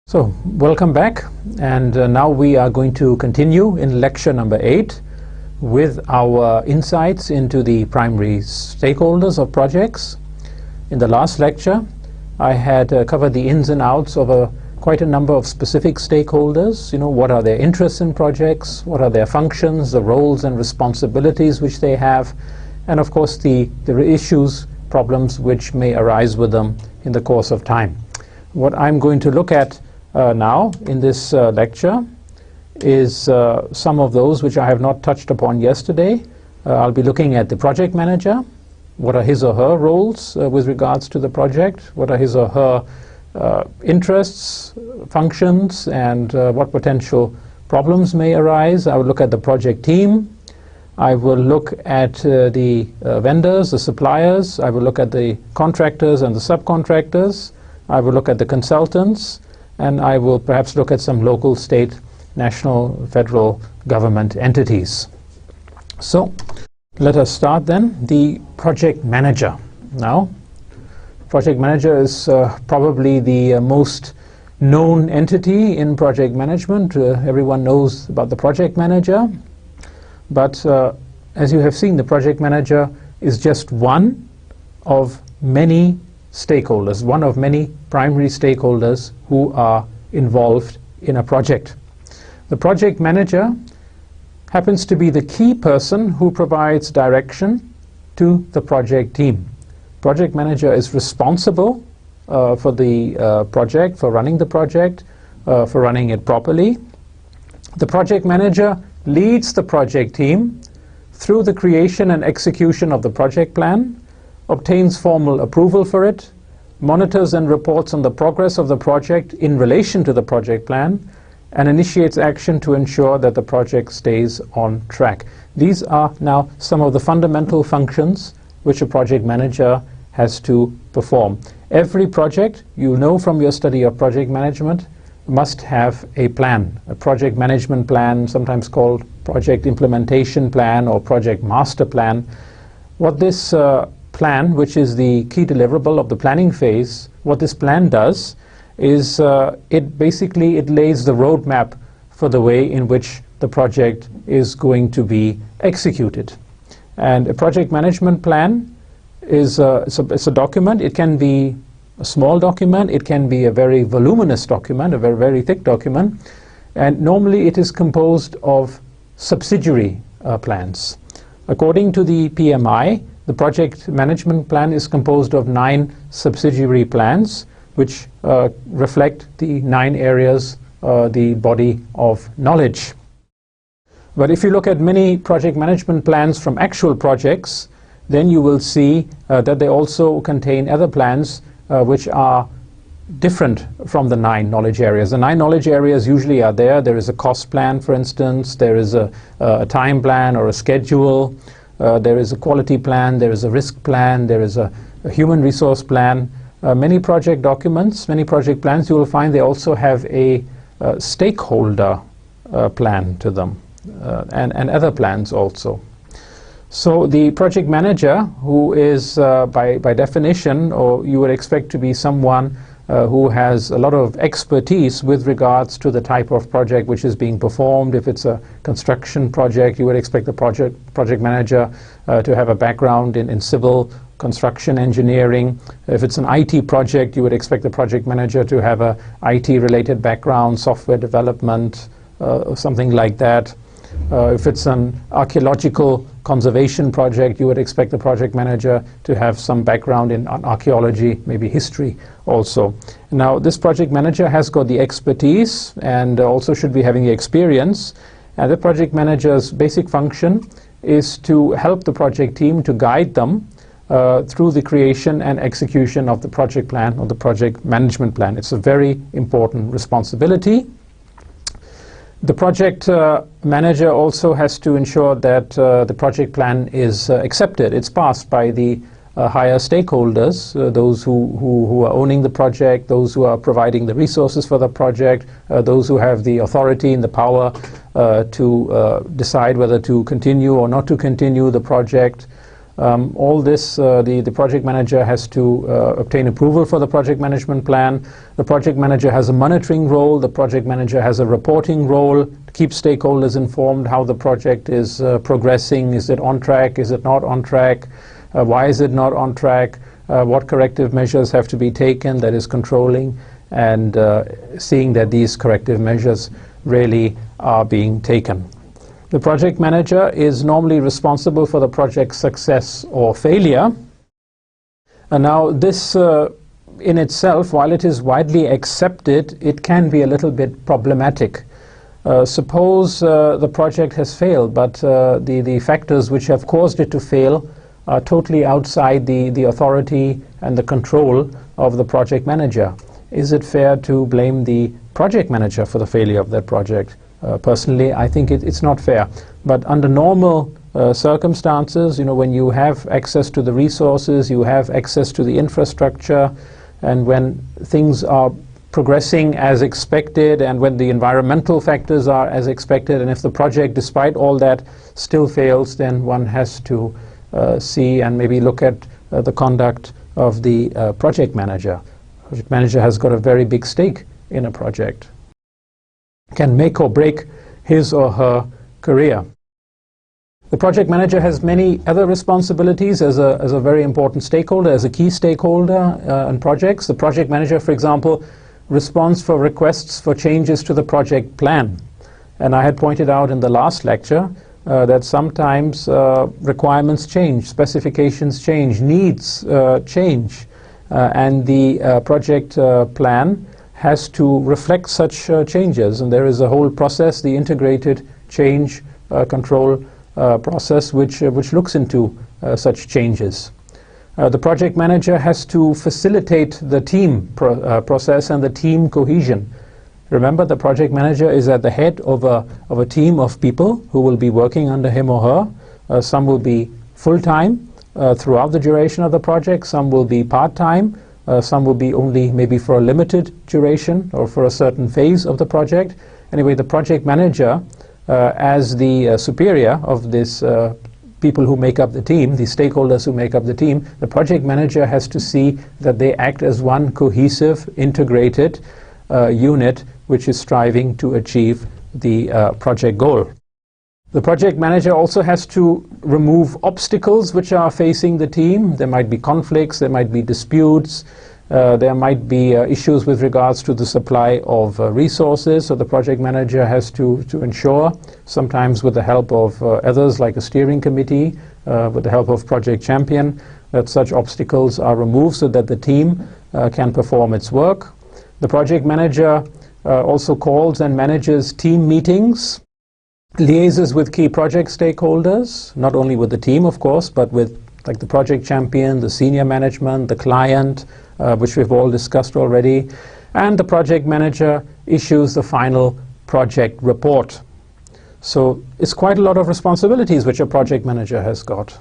So, welcome back, and now we are going to continue in lecture number 8 with our insights into the primary stakeholders of projects. In the last lecture, I had covered the ins and outs of quite a number of specific stakeholders. What are their interests in projects, what are their functions, the roles and responsibilities which they have, and of course the issues, problems which may arise with them in the course of time. What I'm going to look at now in this lecture is some of those which I have not touched upon yesterday. I'll be looking at the project manager. What are his or her roles with regards to the project? What are his or her interests, functions, and what potential problems may arise? I will look at the project team. I will look at the vendors, the suppliers. I will look at the contractors and the subcontractors. I will look at the consultants. And I will perhaps look at some local, state, national, federal government entities. So let us start then. The project manager. Now, project manager is probably the most known entity in project management. Everyone knows about the project manager. But as you have seen, the project manager is just one of many stakeholders, one of many primary stakeholders who are involved in a project. The project manager happens to be the key person who provides direction to the project team. Project manager is responsible for the project, for running the project, for running it properly. The project manager leads the project team through the creation and execution of the project plan, obtains formal approval for it, monitors and reports on the progress of the project in relation to the project plan, and initiates action to ensure that the project stays on track. These are now some of the fundamental functions which a project manager has to perform. Every project, you know from your study of project management, must have a plan, a project management plan, sometimes called project implementation plan or project master plan. What this plan, which is the key deliverable of the planning phase, what this plan does is it lays the roadmap for the way in which the project is going to be executed. And a project management plan is it's a document. It can be a small document, it can be a very voluminous document, a very thick document, and normally it is composed of subsidiary plans. According to the PMI, the project management plan is composed of 9 subsidiary plans which reflect the 9 areas, the body of knowledge. But if you look at many project management plans from actual projects, then you will see that they also contain other plans which are different from the 9 knowledge areas. The 9 knowledge areas usually are there. There is a cost plan, for instance. There is a time plan or a schedule. There is a quality plan, there is a risk plan, there is a human resource plan. Many project documents, many project plans, you will find they also have a stakeholder plan to them and other plans also. So the project manager, who is by definition, or you would expect to be someone who has a lot of expertise with regards to the type of project which is being performed. If it's a construction project, you would expect the project manager to have a background in civil construction engineering. If it's an IT project, you would expect the project manager to have a IT-related background, software development, or something like that. If it's an archaeological conservation project, you would expect the project manager to have some background in archaeology, maybe history also. Now, this project manager has got the expertise and also should be having the experience. And the project manager's basic function is to help the project team, to guide them through the creation and execution of the project plan or the project management plan. It's a very important responsibility. The project manager also has to ensure that the project plan is accepted. It's passed by the higher stakeholders, those who are owning the project, those who are providing the resources for the project, those who have the authority and the power to decide whether to continue or not to continue the project. All this, the project manager has to obtain approval for the project management plan. The project manager has a monitoring role. The project manager has a reporting role to keep stakeholders informed how the project is progressing. Is it on track? Is it not on track? Why is it not on track? What corrective measures have to be taken, that is controlling and seeing that these corrective measures really are being taken. The project manager is normally responsible for the project's success or failure. And now this in itself, while it is widely accepted, it can be a little bit problematic. Suppose the project has failed, but the factors which have caused it to fail are totally outside the authority and the control of the project manager. Is it fair to blame the project manager for the failure of that project? Personally, I think it's not fair. But under normal circumstances, when you have access to the resources, you have access to the infrastructure, and when things are progressing as expected, and when the environmental factors are as expected, and if the project, despite all that, still fails, then one has to see and maybe look at the conduct of the project manager. Project manager has got a very big stake in a project, can make or break his or her career. The project manager has many other responsibilities as a very important stakeholder, as a key stakeholder in projects. The project manager, for example, responds for requests for changes to the project plan. And I had pointed out in the last lecture that sometimes requirements change, specifications change, needs change, and the project plan has to reflect such changes. And there is a whole process, the integrated change control process, which looks into such changes. The project manager has to facilitate the team process and the team cohesion. Remember, the project manager is at the head of a team of people who will be working under him or her. Some will be full-time throughout the duration of the project. Some will be part-time. Some will be only maybe for a limited duration or for a certain phase of the project. Anyway, the project manager, as the superior of this people who make up the team, the stakeholders who make up the team, the project manager has to see that they act as one cohesive, integrated unit which is striving to achieve the project goal. The project manager also has to remove obstacles which are facing the team. There might be conflicts, there might be disputes, there might be issues with regards to the supply of resources. So the project manager has to ensure, sometimes with the help of others like a steering committee, with the help of Project Champion, that such obstacles are removed so that the team can perform its work. The project manager also calls and manages team meetings, liaises with key project stakeholders, not only with the team, of course, but with like the project champion, the senior management, the client, which we've all discussed already, and the project manager issues the final project report. So it's quite a lot of responsibilities which a project manager has got.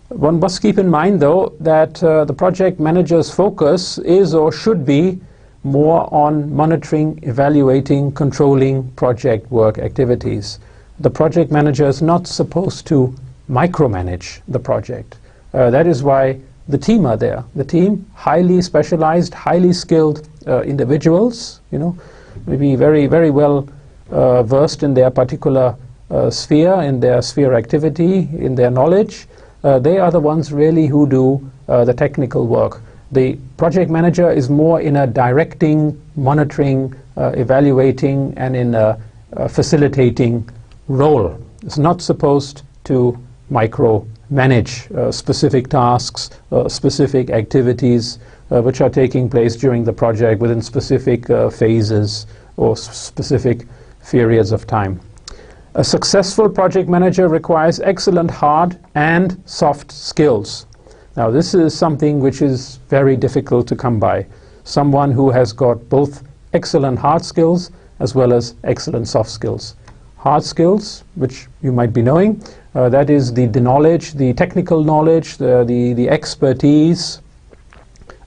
One must keep in mind, though, that the project manager's focus is or should be more on monitoring, evaluating, controlling project work activities. The project manager is not supposed to micromanage the project. That is why the team are there. The team, highly specialized, highly skilled individuals, maybe very, very well versed in their particular sphere, in their sphere activity, in their knowledge. They are the ones really who do the technical work. The project manager is more in a directing, monitoring, evaluating, and in a facilitating role. It's not supposed to micromanage specific tasks, specific activities which are taking place during the project within specific phases or specific periods of time. A successful project manager requires excellent hard and soft skills. Now, this is something which is very difficult to come by. Someone who has got both excellent hard skills as well as excellent soft skills. Hard skills, which you might be knowing, that is the knowledge, the technical knowledge, the expertise,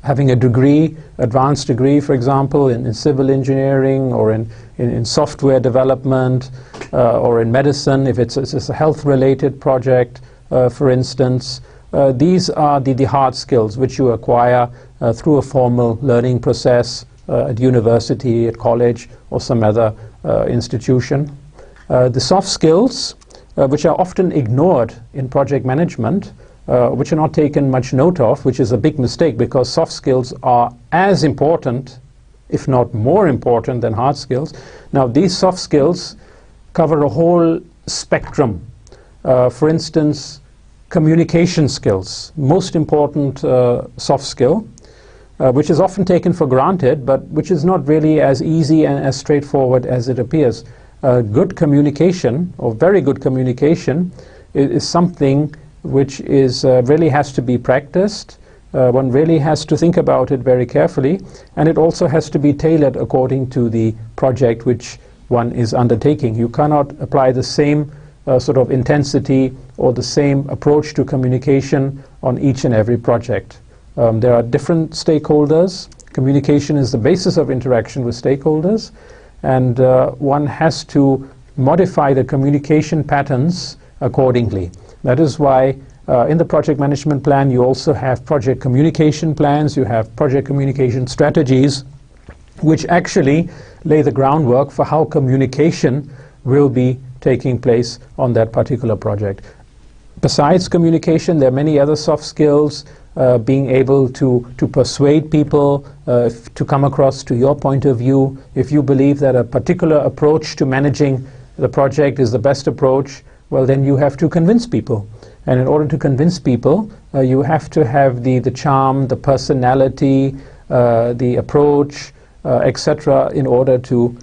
having a degree, advanced degree, for example, in civil engineering or in software development or in medicine, if it's a health-related project, for instance. these are the hard skills which you acquire through a formal learning process at university, at college, or some other institution. The soft skills, which are often ignored in project management, which are not taken much note of, which is a big mistake, because soft skills are as important, if not more important, than hard skills. Now, these soft skills cover a whole spectrum. For instance, communication skills, most important soft skill, which is often taken for granted, but which is not really as easy and as straightforward as it appears. Good communication, or very good communication, is something which is really has to be practiced. One really has to think about it very carefully, and it also has to be tailored according to the project which one is undertaking. You cannot apply the same sort of intensity or the same approach to communication on each and every project. There are different stakeholders. Communication is the basis of interaction with stakeholders, and one has to modify the communication patterns accordingly. That is why in the project management plan you also have project communication plans, you have project communication strategies, which actually lay the groundwork for how communication will be taking place on that particular project. Besides communication, there are many other soft skills, being able to persuade people to come across to your point of view. If you believe that a particular approach to managing the project is the best approach, well, then you have to convince people. And in order to convince people, you have to have the charm, the personality, the approach, etc., in order to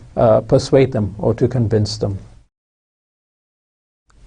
persuade them or to convince them.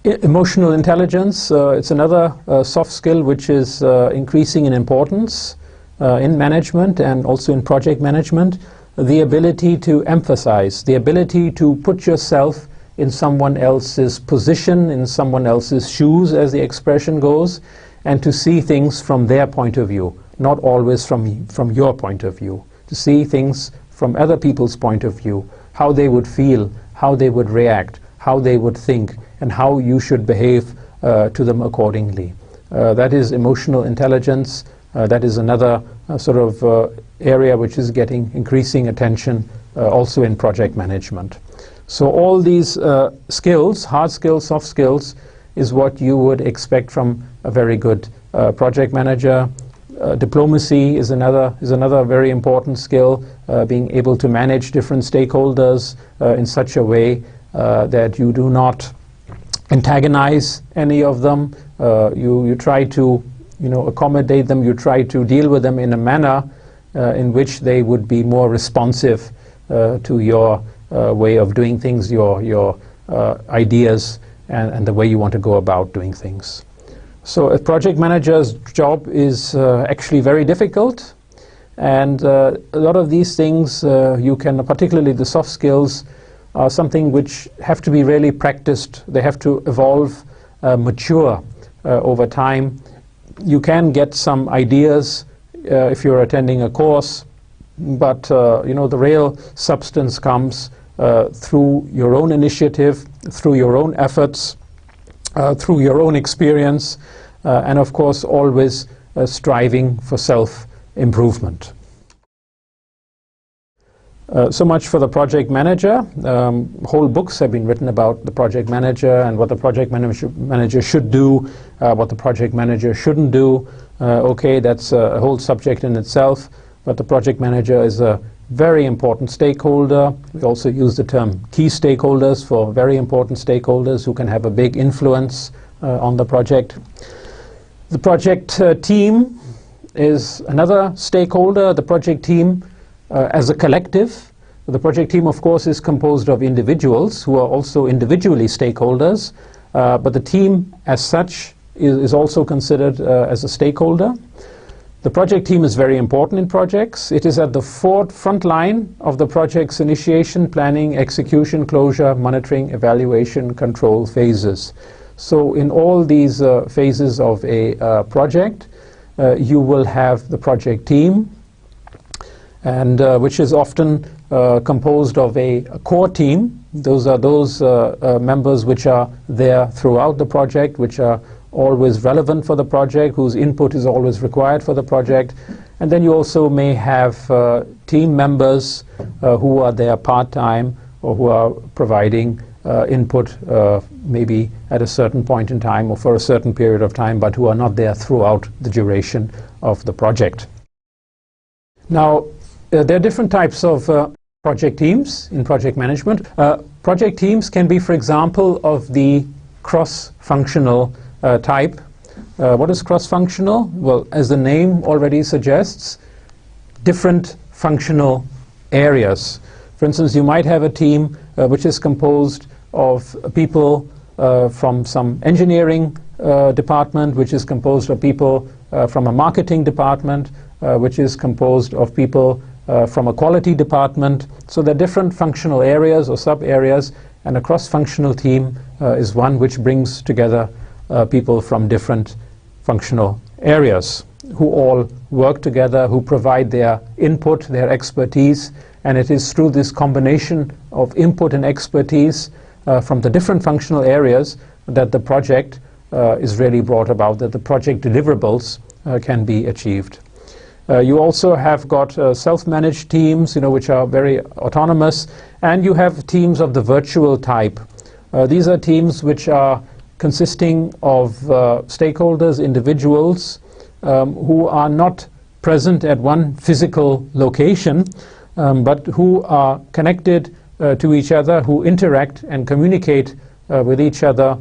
Emotional intelligence, it's another soft skill which is increasing in importance in management and also in project management. The ability to emphasize, the ability to put yourself in someone else's position, in someone else's shoes, as the expression goes, and to see things from their point of view, not always from your point of view. To see things from other people's point of view, how they would feel, how they would react, how they would think, and how you should behave to them accordingly. That is emotional intelligence. That is another sort of area which is getting increasing attention also in project management. So all these skills, hard skills, soft skills, is what you would expect from a very good project manager. Diplomacy is another very important skill, being able to manage different stakeholders in such a way that you do not antagonize any of them. You try to accommodate them, you try to deal with them in a manner in which they would be more responsive to your way of doing things, your ideas, and the way you want to go about doing things. So a project manager's job is actually very difficult, and a lot of these things you can, particularly the soft skills, are something which have to be really practiced. They have to evolve, mature over time. You can get some ideas if you're attending a course, but the real substance comes through your own initiative, through your own efforts, through your own experience, and of course always striving for self-improvement. So much for the project manager. Whole books have been written about the project manager and what the project manager should do, what the project manager shouldn't do. Okay, that's a whole subject in itself, but the project manager is a very important stakeholder. We also use the term key stakeholders for very important stakeholders who can have a big influence on the project. The project team is another stakeholder. The project team as a collective. The project team, of course, is composed of individuals who are also individually stakeholders, but the team as such is also considered as a stakeholder. The project team is very important in projects. It is at the front line of the project's initiation, planning, execution, closure, monitoring, evaluation, control phases. So in all these phases of a project, you will have the project team, and which is often composed of a core team. Those are those members which are there throughout the project, which are always relevant for the project, whose input is always required for the project. And then you also may have team members who are there part-time or who are providing input maybe at a certain point in time or for a certain period of time, but who are not there throughout the duration of the project. Now, there are different types of project teams in project management. Project teams can be, for example, of the cross-functional type. What is cross-functional? Well, as the name already suggests, different functional areas. For instance, you might have a team which is composed of people from some engineering department, which is composed of people from a marketing department, which is composed of people from a quality department. So there are different functional areas or sub-areas, and a cross-functional team is one which brings together people from different functional areas who all work together, who provide their input, their expertise, and it is through this combination of input and expertise from the different functional areas that the project is really brought about, that the project deliverables can be achieved. You also have got self-managed teams, which are very autonomous, and you have teams of the virtual type. These are teams which are consisting of stakeholders, individuals who are not present at one physical location, but who are connected to each other, who interact and communicate with each other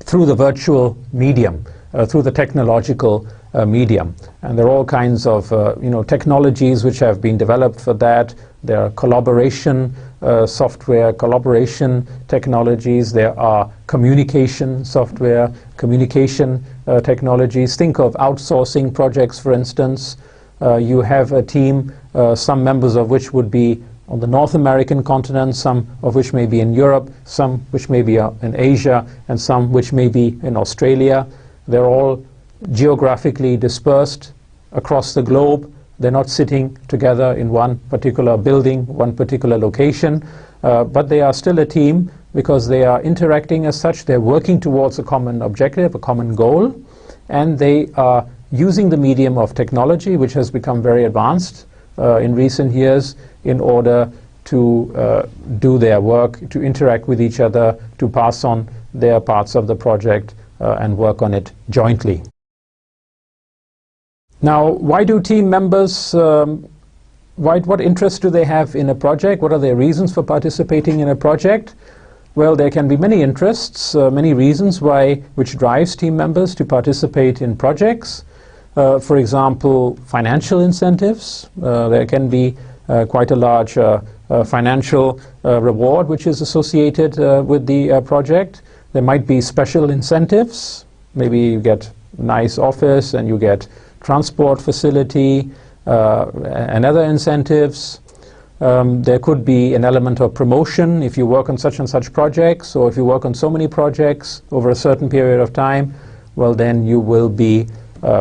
through the virtual medium, through the technological medium. And there are all kinds of technologies which have been developed for that. There are collaboration software, collaboration technologies. There are communication software, communication technologies. Think of outsourcing projects, for instance. You have a team, some members of which would be on the North American continent, some of which may be in Europe, some which may be in Asia, and some which may be in Australia. They're all geographically dispersed across the globe. They're not sitting together in one particular building, one particular location, but they are still a team because they are interacting as such. They're working towards a common objective, a common goal, and they are using the medium of technology, which has become very advanced in recent years, in order to do their work, to interact with each other, to pass on their parts of the project and work on it jointly. Now, why do team members, what interest do they have in a project? What are their reasons for participating in a project? Well, there can be many interests, many reasons which drives team members to participate in projects. For example, financial incentives. There can be quite a large financial reward which is associated with the project. There might be special incentives. Maybe you get a nice office and you get transport facility and other incentives. There could be an element of promotion if you work on such and such projects, or if you work on so many projects over a certain period of time, well, then you will be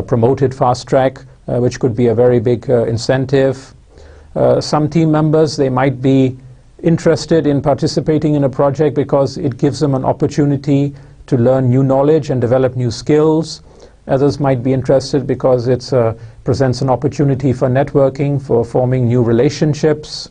promoted fast track, which could be a very big incentive. Some team members, they might be interested in participating in a project because it gives them an opportunity to learn new knowledge and develop new skills. Others might be interested because it presents an opportunity for networking, for forming new relationships.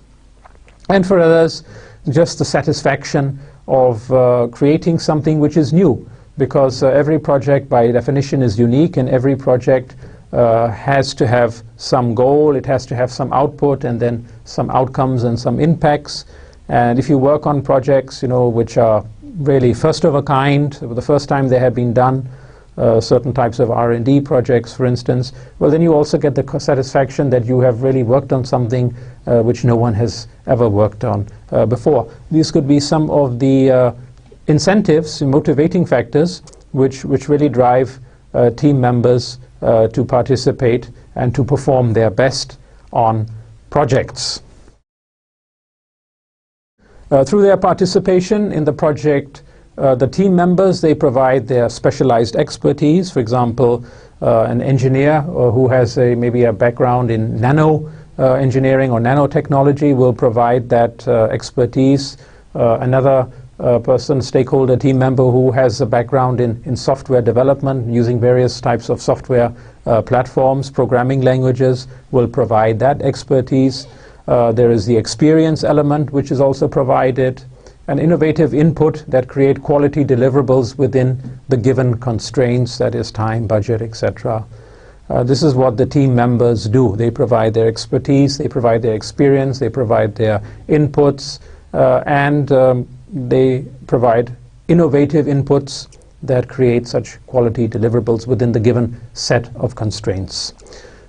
And for others, just the satisfaction of creating something which is new, because every project by definition is unique, and every project has to have some goal, it has to have some output, and then some outcomes and some impacts. And if you work on projects which are really first of a kind, the first time they have been done, certain types of R&D projects, for instance, well, then you also get the satisfaction that you have really worked on something which no one has ever worked on before. These could be some of the incentives, motivating factors, which really drive team members to participate and to perform their best on projects. Through their participation in the project, the team members, they provide their specialized expertise. For example, an engineer who has maybe a background in nano engineering or nanotechnology will provide that expertise. Another person, stakeholder, team member who has a background in software development using various types of software platforms, programming languages, will provide that expertise. There is the experience element, which is also provided, an innovative input that create quality deliverables within the given constraints, that is time, budget, etc. This is what the team members do. They provide their expertise, they provide their experience, they provide their inputs, and they provide innovative inputs that create such quality deliverables within the given set of constraints.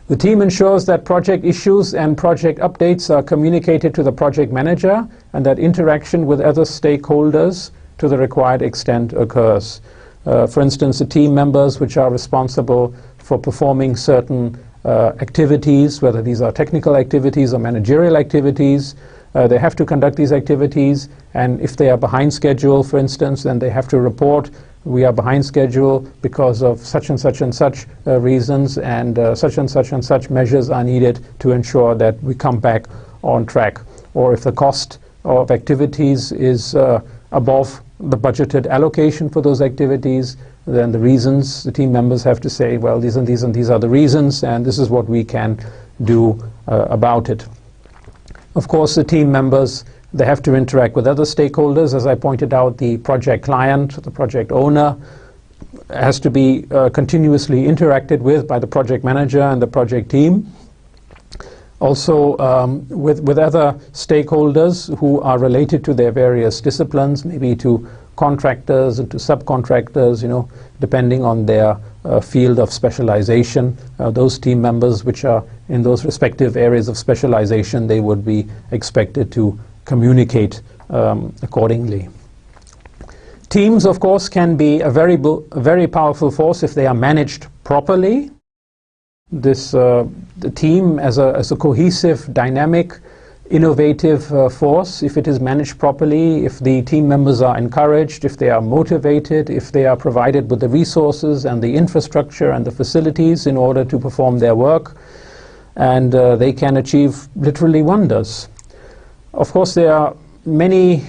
The team ensures that project issues and project updates are communicated to the project manager and that interaction with other stakeholders to the required extent occurs. For instance, the team members which are responsible for performing certain activities, whether these are technical activities or managerial activities, they have to conduct these activities, and if they are behind schedule, for instance, then they have to report, we are behind schedule because of such and such and such reasons, and such and such measures are needed to ensure that we come back on track. Or if the cost of activities is above the budgeted allocation for those activities, then the reasons, the team members have to say, well, these and these and these are the reasons, and this is what we can do about it. Of course, the team members, they have to interact with other stakeholders. As I pointed out, the project client, the project owner, has to be continuously interacted with by the project manager and the project team. Also, with other stakeholders who are related to their various disciplines, maybe to contractors and to subcontractors, depending on their field of specialization. Those team members which are in those respective areas of specialization, they would be expected to communicate accordingly. Teams, of course, can be a very powerful force if they are managed properly. The team as a cohesive, dynamic, innovative force, if it is managed properly, if the team members are encouraged, if they are motivated, if they are provided with the resources and the infrastructure and the facilities in order to perform their work, and they can achieve literally wonders. Of course, there are many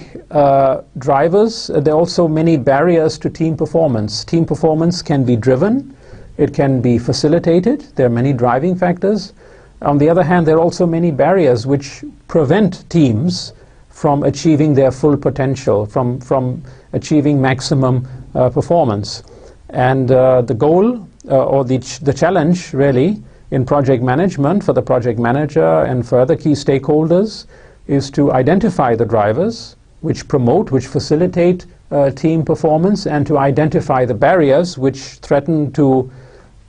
drivers. There are also many barriers to team performance. Team performance can be driven. It can be facilitated. There are many driving factors. On the other hand, there are also many barriers which prevent teams from achieving their full potential, from achieving maximum performance. And the goal or the challenge really in project management for the project manager and for other key stakeholders is to identify the drivers which promote, which facilitate team performance, and to identify the barriers which threaten to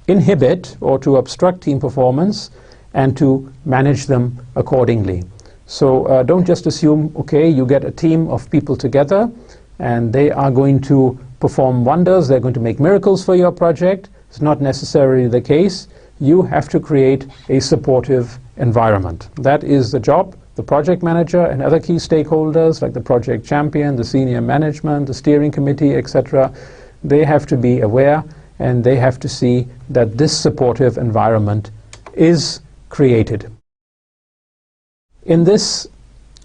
inhibit or to obstruct team performance, and to manage them accordingly. So don't just assume, okay, you get a team of people together and they are going to perform wonders, they're going to make miracles for your project. It's not necessarily the case. You have to create a supportive environment. That is the job. The project manager and other key stakeholders like the project champion, the senior management, the steering committee, etc., they have to be aware and they have to see that this supportive environment is created. In this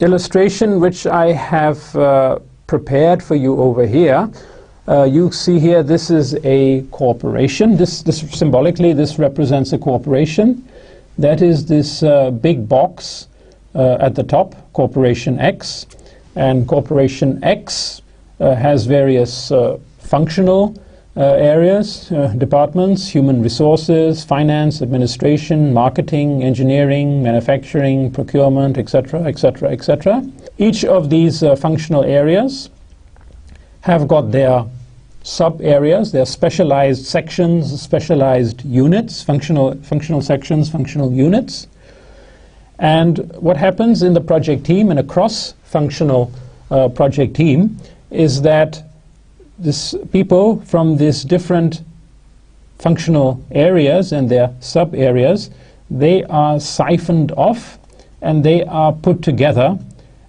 illustration which I have prepared for you over here, you see here this is a corporation. This symbolically, this represents a corporation. That is this big box at the top, Corporation X. And Corporation X has various functional areas, departments, human resources, finance, administration, marketing, engineering, manufacturing, procurement, etc., etc., etc. Each of these functional areas have got their sub-areas, their specialized sections, specialized units, functional sections, functional units. And what happens in the project team, in a cross-functional project team, is that people from these different functional areas and their sub-areas, they are siphoned off and they are put together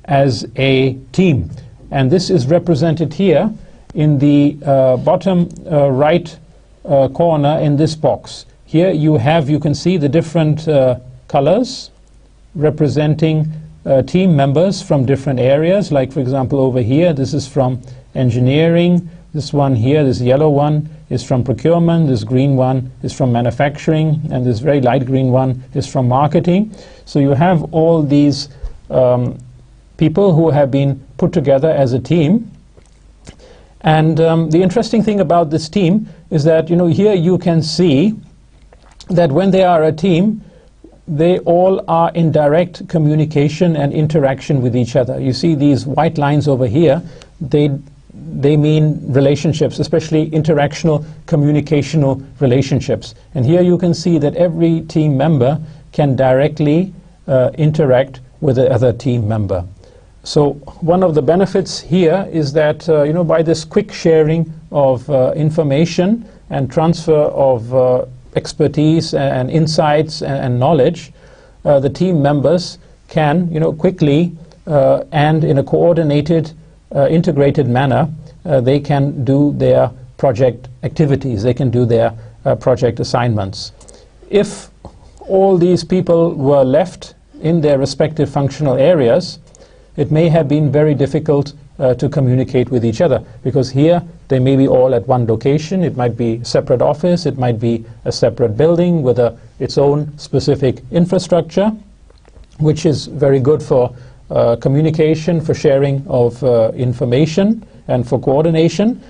as a team. And this is represented here in the bottom right corner in this box. Here you can see the different colors representing team members from different areas. Like, for example, over here, this is from engineering. This one here, this yellow one, is from procurement. This green one is from manufacturing. And this very light green one is from marketing. So you have all these people who have been put together as a team. And the interesting thing about this team is that, here you can see that when they are a team, they all are in direct communication and interaction with each other. You see these white lines over here, they mean relationships, especially interactional, communicational relationships. And here you can see that every team member can directly interact with the other team member. So one of the benefits here is that, by this quick sharing of information and transfer of expertise and insights and knowledge, the team members can, quickly and in a coordinated, integrated manner, they can do their project activities, they can do their project assignments. If all these people were left in their respective functional areas, it may have been very difficult to communicate with each other, because here they may be all at one location. It might be a separate office, it might be a separate building with its own specific infrastructure, which is very good for communication, for sharing of information and for coordination.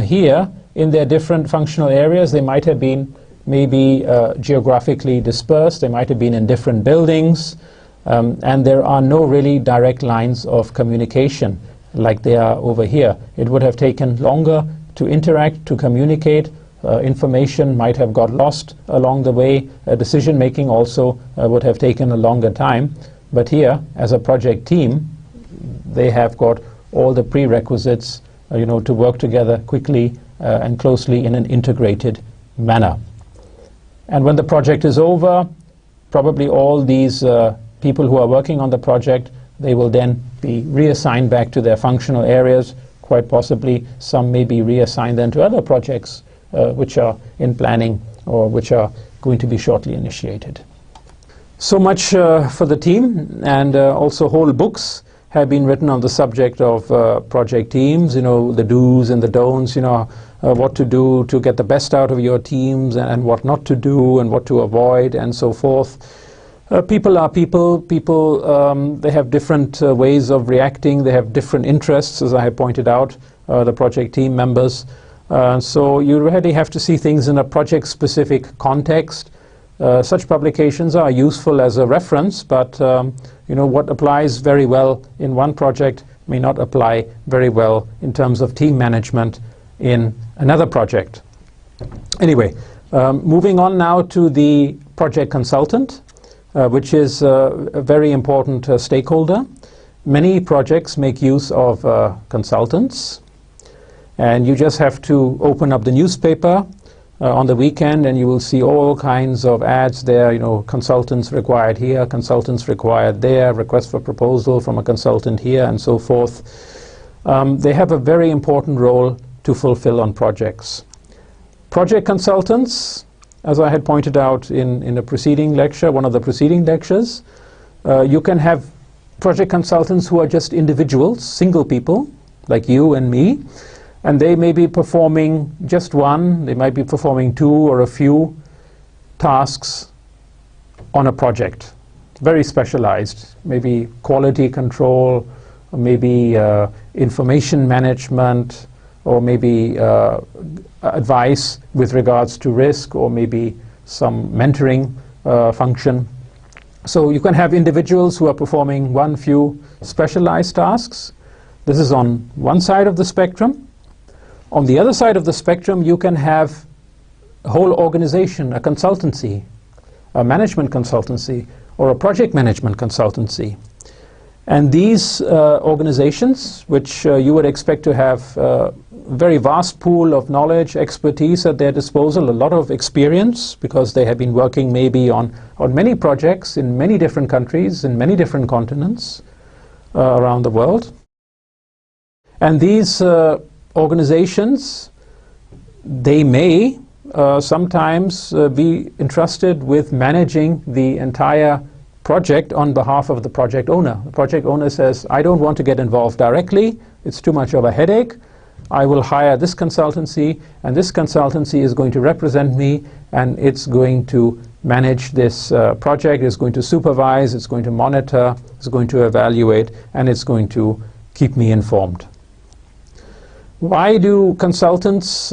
Here, in their different functional areas, they might have been maybe geographically dispersed, they might have been in different buildings, and there are no really direct lines of communication like they are over here. It would have taken longer to interact, to communicate. Information might have got lost along the way. Decision making also would have taken a longer time. But here, as a project team, they have got all the prerequisites to work together quickly and closely in an integrated manner. And when the project is over, probably all these people who are working on the project, they will then be reassigned back to their functional areas. Quite possibly some may be reassigned then to other projects which are in planning or which are going to be shortly initiated. So much for the team, and also whole books have been written on the subject of project teams, the do's and the don'ts, what to do to get the best out of your teams, and what not to do and what to avoid and so forth. People are people. People, they have different ways of reacting. They have different interests, as I have pointed out, the project team members. So you really have to see things in a project-specific context. Such publications are useful as a reference, but what applies very well in one project may not apply very well in terms of team management in another project. Anyway, moving on now to the project consultant, which is a very important stakeholder. Many projects make use of consultants, and you just have to open up the newspaper on the weekend and you will see all kinds of ads there, consultants required here, consultants required there, request for proposal from a consultant here, and so forth. They have a very important role to fulfill on projects. Project consultants, as I had pointed out in a preceding lecture, one of the preceding lectures, you can have project consultants who are just individuals, single people, like you and me, and they may be performing just one, they might be performing two or a few tasks on a project, very specialized, maybe quality control, or maybe information management, or maybe advice with regards to risk, or maybe some mentoring function. So you can have individuals who are performing one few specialized tasks. This is on one side of the spectrum. On the other side of the spectrum, you can have a whole organization, a consultancy, a management consultancy, or a project management consultancy. And these organizations, which you would expect to have a very vast pool of knowledge, expertise at their disposal, a lot of experience, because they have been working maybe on many projects in many different countries, in many different continents around the world. And these organizations, they may sometimes be entrusted with managing the entire project on behalf of the project owner. The project owner says, I don't want to get involved directly, it's too much of a headache. I will hire this consultancy, and this consultancy is going to represent me, and it's going to manage this project, it's going to supervise, it's going to monitor, it's going to evaluate, and it's going to keep me informed. Why do consultants,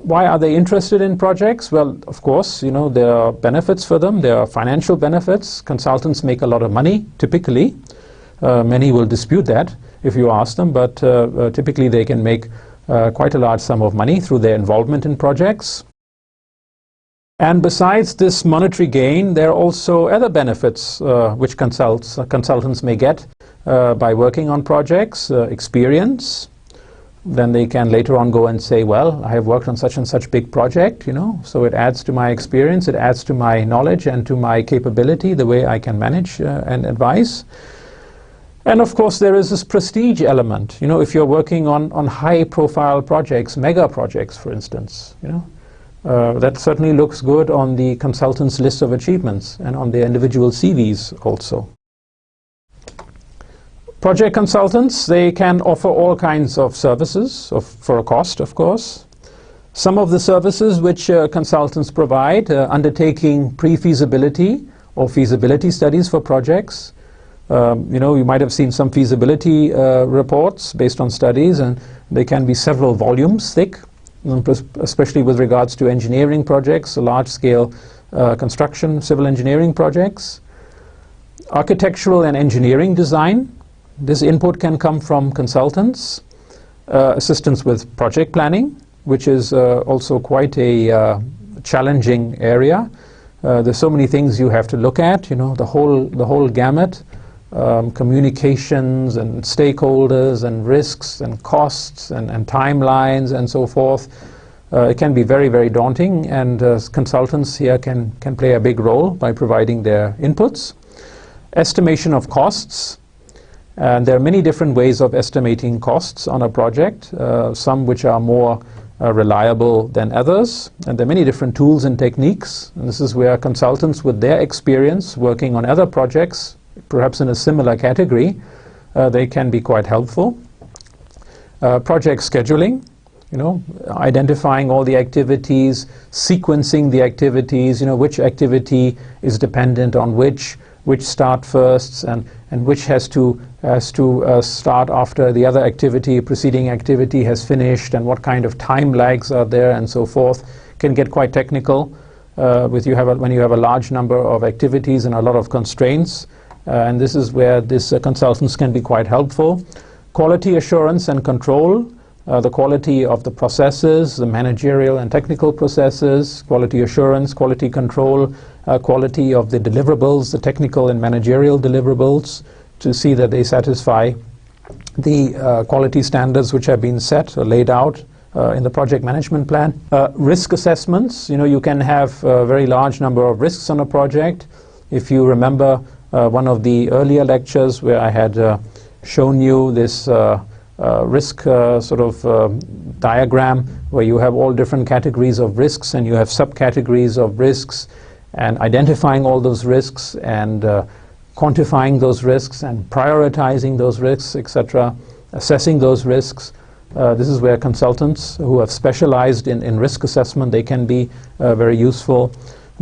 why are they interested in projects? Well, of course, you know, there are benefits for them. There are financial benefits. Consultants make a lot of money, typically. Many will dispute that if you ask them, but typically they can make quite a large sum of money through their involvement in projects. And besides this monetary gain, there are also other benefits which consultants may get by working on projects, experience. Then they can later on go and say, well, I have worked on such and such big project, you know, so it adds to my experience, it adds to my knowledge and to my capability, the way I can manage and advise. And of course there is this prestige element, you know, if you're working on high profile projects, mega projects for instance, you know, that certainly looks good on the consultant's list of achievements and on their individual CVs also. Project consultants, they can offer all kinds of services for a cost, of course. Some of the services which consultants provide, undertaking pre-feasibility or feasibility studies for projects. You know, you might have seen some feasibility reports based on studies, and they can be several volumes thick, especially with regards to engineering projects, large-scale construction, civil engineering projects. Architectural and engineering design. This input can come from consultants. Assistance with project planning, which is also quite a challenging area. There's so many things you have to look at, you know, the whole gamut. Communications and stakeholders and risks and costs and timelines and so forth. It can be very, very daunting, and consultants here can play a big role by providing their inputs. Estimation of costs. And there are many different ways of estimating costs on a project, some which are more reliable than others. And there are many different tools and techniques. And this is where consultants with their experience working on other projects, perhaps in a similar category, they can be quite helpful. Project scheduling, you know, identifying all the activities, sequencing the activities, you know, which activity is dependent on which start first, and which has to start after the other activity, preceding activity has finished, and what kind of time lags are there and so forth. Can get quite technical when you have a large number of activities and a lot of constraints. And this is where these consultants can be quite helpful. Quality assurance and control, the quality of the processes, the managerial and technical processes, quality assurance, quality control, quality of the deliverables, the technical and managerial deliverables, to see that they satisfy the quality standards which have been set or laid out in the project management plan. Risk assessments, you know, you can have a very large number of risks on a project. If you remember one of the earlier lectures where I had shown you this risk diagram where you have all different categories of risks and you have subcategories of risks, and identifying all those risks and quantifying those risks and prioritizing those risks, etc., assessing those risks. This is where consultants who have specialized in risk assessment, they can be very useful.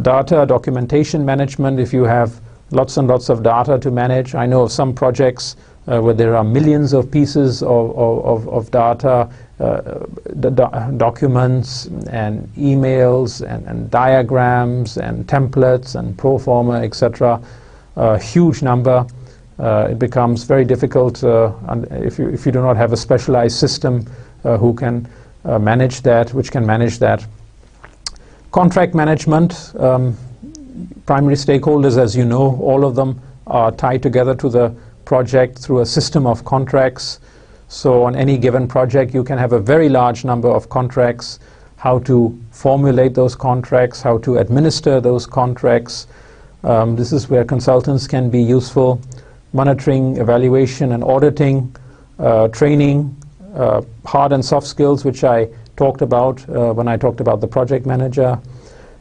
Data documentation management, if you have lots and lots of data to manage. I know of some projects where there are millions of pieces of data, documents and emails and diagrams and templates and pro forma, etc. A huge number. It becomes very difficult if you do not have a specialized system who can manage that, which can manage that. Contract management. Primary stakeholders, as you know, all of them are tied together to the project through a system of contracts. So on any given project you can have a very large number of contracts, how to formulate those contracts, how to administer those contracts. This is where consultants can be useful. Monitoring, evaluation and auditing, training, hard and soft skills, which I talked about when I talked about the project manager.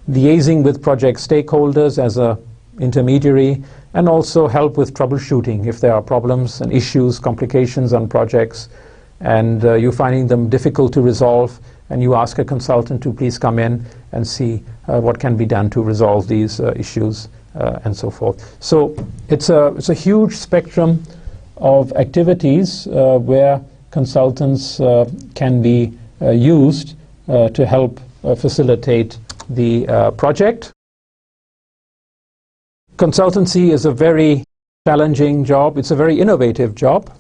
Liaising with project stakeholders as a intermediary, and also help with troubleshooting if there are problems and issues, complications on projects, and you're finding them difficult to resolve, and you ask a consultant to please come in and see what can be done to resolve these issues and so forth. So it's a huge spectrum of activities where consultants can be used to help facilitate the project. Consultancy is a very challenging job. It's a very innovative job,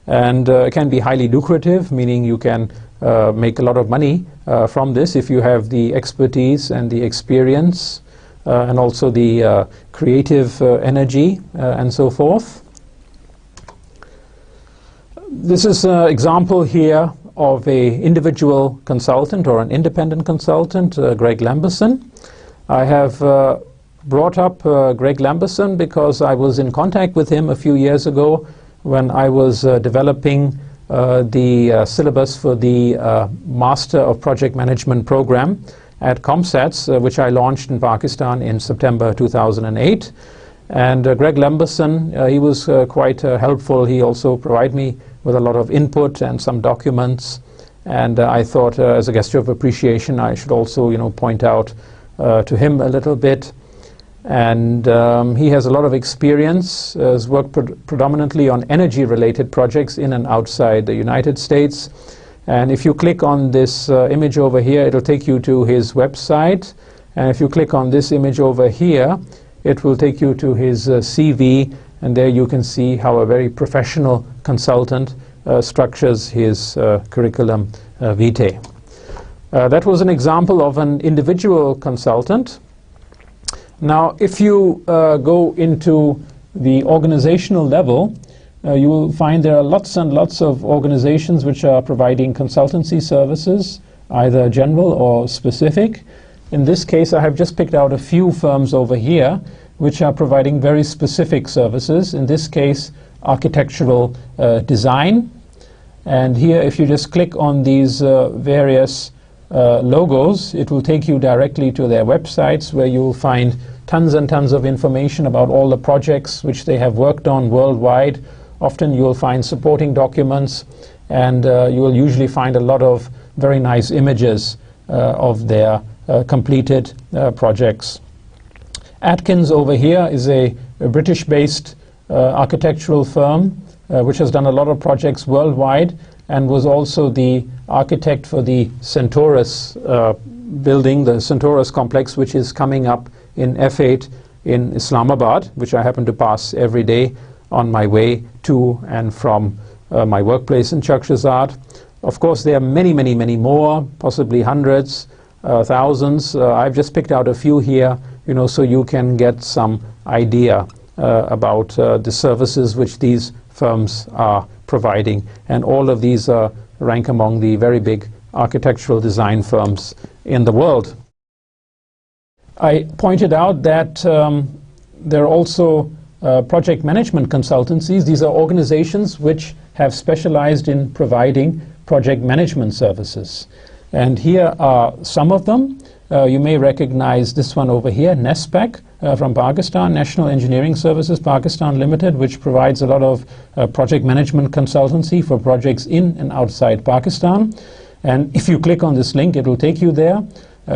and it can be highly lucrative, meaning you can make a lot of money from this if you have the expertise and the experience and also the creative energy and so forth. This is an example here of an individual consultant or an independent consultant, Greg Lamberson. I have brought up Greg Lamberson because I was in contact with him a few years ago when I was developing the syllabus for the Master of Project Management program at ComSats, which I launched in Pakistan in September 2008. And Greg Lamberson, he was quite helpful. He also provided me with a lot of input and some documents. And I thought, as a gesture of appreciation, I should also, point out to him a little bit. And he has a lot of experience, has worked predominantly on energy-related projects in and outside the United States. And if you click on this image over here, it'll take you to his website. And if you click on this image over here, it will take you to his CV. And there you can see how a very professional consultant structures his curriculum vitae. That was an example of an individual consultant. Now, if you go into the organizational level, you will find there are lots and lots of organizations which are providing consultancy services, either general or specific. In this case, I have just picked out a few firms over here which are providing very specific services. In this case, architectural design. And here, if you just click on these various logos, it will take you directly to their websites where you will find tons and tons of information about all the projects which they have worked on worldwide. Often you will find supporting documents, and you will usually find a lot of very nice images of their completed projects. Atkins over here is a British-based architectural firm which has done a lot of projects worldwide and was also the architect for the Centaurus building, the Centaurus complex, which is coming up in F8 in Islamabad, which I happen to pass every day on my way to and from my workplace in Chakshazad. Of course, there are many, many, many more, possibly hundreds, thousands. I've just picked out a few here, so you can get some idea about the services which these firms are providing. And all of these rank among the very big architectural design firms in the world. I pointed out that there are also project management consultancies. These are organizations which have specialized in providing project management services. And here are some of them. You may recognize this one over here, NESPAC from Pakistan, National Engineering Services Pakistan Limited, which provides a lot of project management consultancy for projects in and outside Pakistan. And if you click on this link, it will take you there.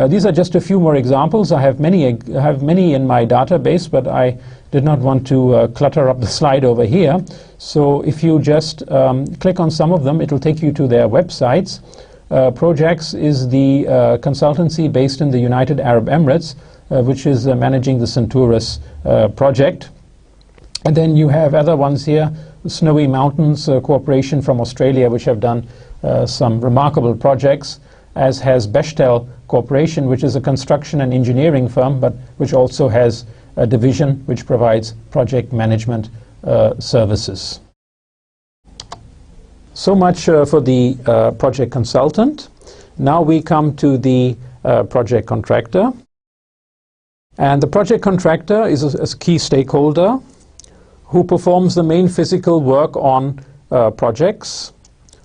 These are just a few more examples. I have many in my database, but I did not want to clutter up the slide over here. So if you just click on some of them, it will take you to their websites. Projects is the consultancy based in the United Arab Emirates, which is managing the Centaurus project. And then you have other ones here, Snowy Mountains Corporation from Australia, which have done some remarkable projects, as has Bechtel Corporation, which is a construction and engineering firm, but which also has a division which provides project management services. So much for the project consultant. Now we come to the project contractor. And the project contractor is a key stakeholder who performs the main physical work on projects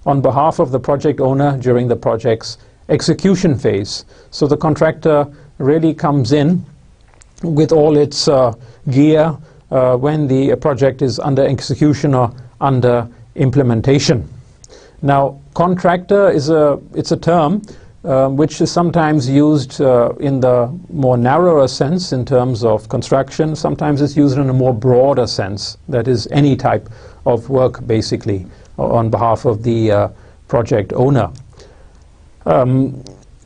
on behalf of the project owner during the project's execution phase. So the contractor really comes in with all its gear when the project is under execution or under implementation. Now, contractor is it's a term which is sometimes used in the more narrower sense in terms of construction. Sometimes it's used in a more broader sense, that is any type of work basically on behalf of the project owner.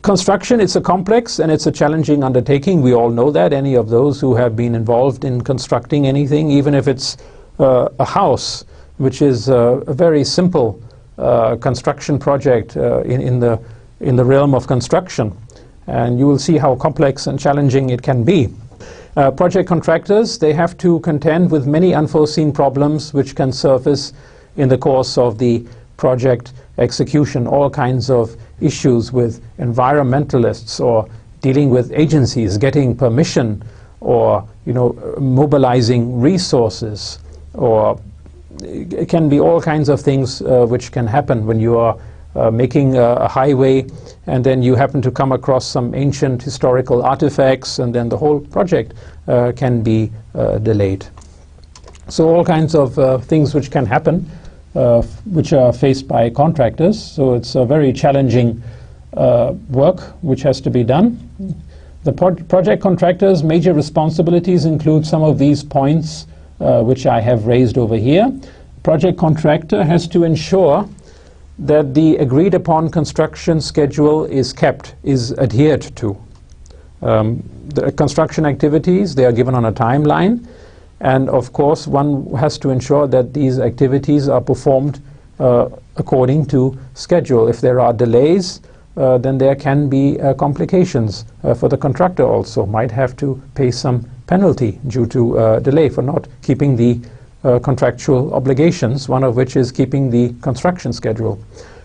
Construction, it's a complex and it's a challenging undertaking. We all know that. Any of those who have been involved in constructing anything, even if it's a house, which is a very simple construction project in the realm of construction, and you will see how complex and challenging it can be. Project contractors, they have to contend with many unforeseen problems which can surface in the course of the project execution. All kinds of issues with environmentalists or dealing with agencies, getting permission, or mobilizing resources, or it can be all kinds of things which can happen when you are making a highway and then you happen to come across some ancient historical artifacts, and then the whole project can be delayed. So all kinds of things which can happen which are faced by contractors. So it's a very challenging work which has to be done. The project contractors' major responsibilities include some of these points which I have raised over here. Project contractor has to ensure that the agreed upon construction schedule is adhered to. The construction activities, they are given on a timeline, and of course one has to ensure that these activities are performed according to schedule. If there are delays, then there can be complications for the contractor also. Might have to pay some penalty due to delay for not keeping the contractual obligations, one of which is keeping the construction schedule.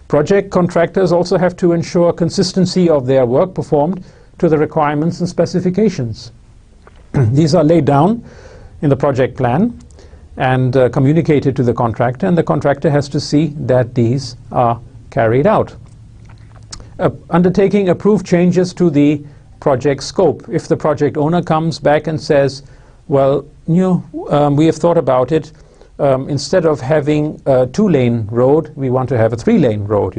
Project contractors also have to ensure consistency of their work performed to the requirements and specifications. These are laid down in the project plan and communicated to the contractor, and the contractor has to see that these are carried out. Undertaking approved changes to the project scope. If the project owner comes back and says, well, we have thought about it, instead of having a 2-lane road, we want to have a 3-lane road,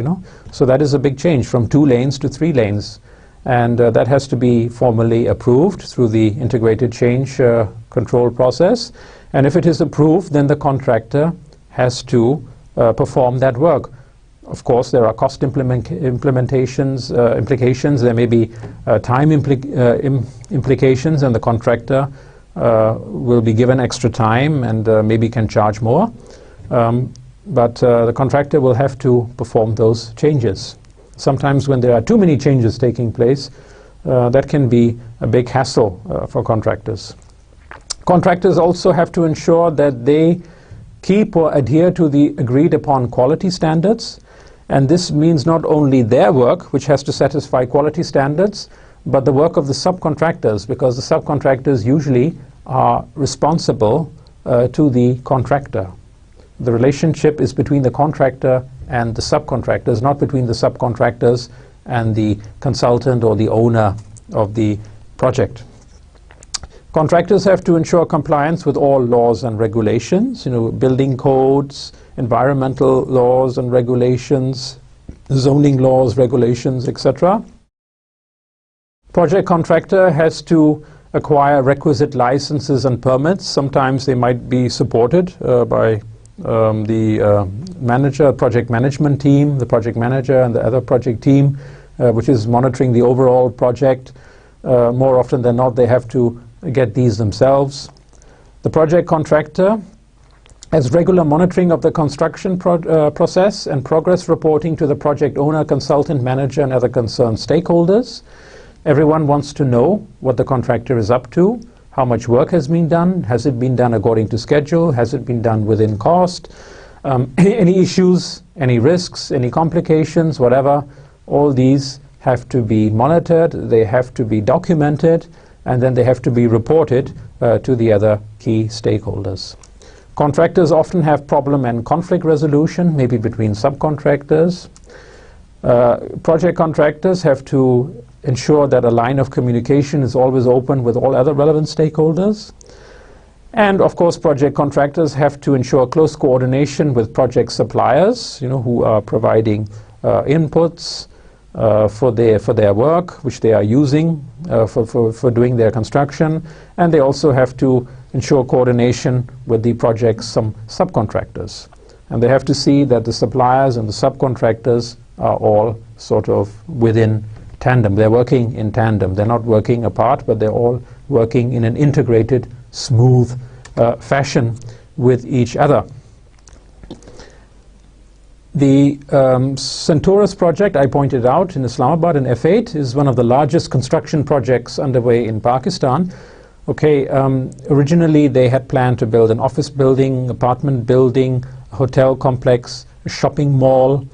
So that is a big change from 2 lanes to 3 lanes. And that has to be formally approved through the integrated change control process. And if it is approved, then the contractor has to perform that work. Of course, there are cost implications. There may be time implications, and the contractor will be given extra time and maybe can charge more. But the contractor will have to perform those changes. Sometimes when there are too many changes taking place, that can be a big hassle for contractors. Contractors also have to ensure that they keep or adhere to the agreed upon quality standards. And this means not only their work, which has to satisfy quality standards, but the work of the subcontractors, because the subcontractors usually are responsible to the contractor. The relationship is between the contractor and the subcontractors, not between the subcontractors and the consultant or the owner of the project. Contractors have to ensure compliance with all laws and regulations, building codes, environmental laws and regulations, zoning laws, regulations, etc. Project contractor has to acquire requisite licenses and permits. Sometimes they might be supported by the manager, project management team, the project manager and the other project team, which is monitoring the overall project. More often than not, they have to get these themselves. The project contractor has regular monitoring of the construction process and progress reporting to the project owner, consultant, manager, and other concerned stakeholders. Everyone wants to know what the contractor is up to, how much work has been done, has it been done according to schedule, has it been done within cost, any issues, any risks, any complications, whatever. All these have to be monitored, they have to be documented, and then they have to be reported to the other key stakeholders. Contractors often have problem and conflict resolution, maybe between subcontractors. Project contractors have to ensure that a line of communication is always open with all other relevant stakeholders. And of course, project contractors have to ensure close coordination with project suppliers, who are providing inputs for their work, which they are using for doing their construction. And they also have to ensure coordination with the project's subcontractors. And they have to see that the suppliers and the subcontractors are all sort of within tandem. They're working in tandem. They're not working apart, but they're all working in an integrated, smooth fashion with each other. The Centaurus project I pointed out in Islamabad in F8 is one of the largest construction projects underway in Pakistan. Okay, originally they had planned to build an office building, apartment building, a hotel complex, a shopping mall,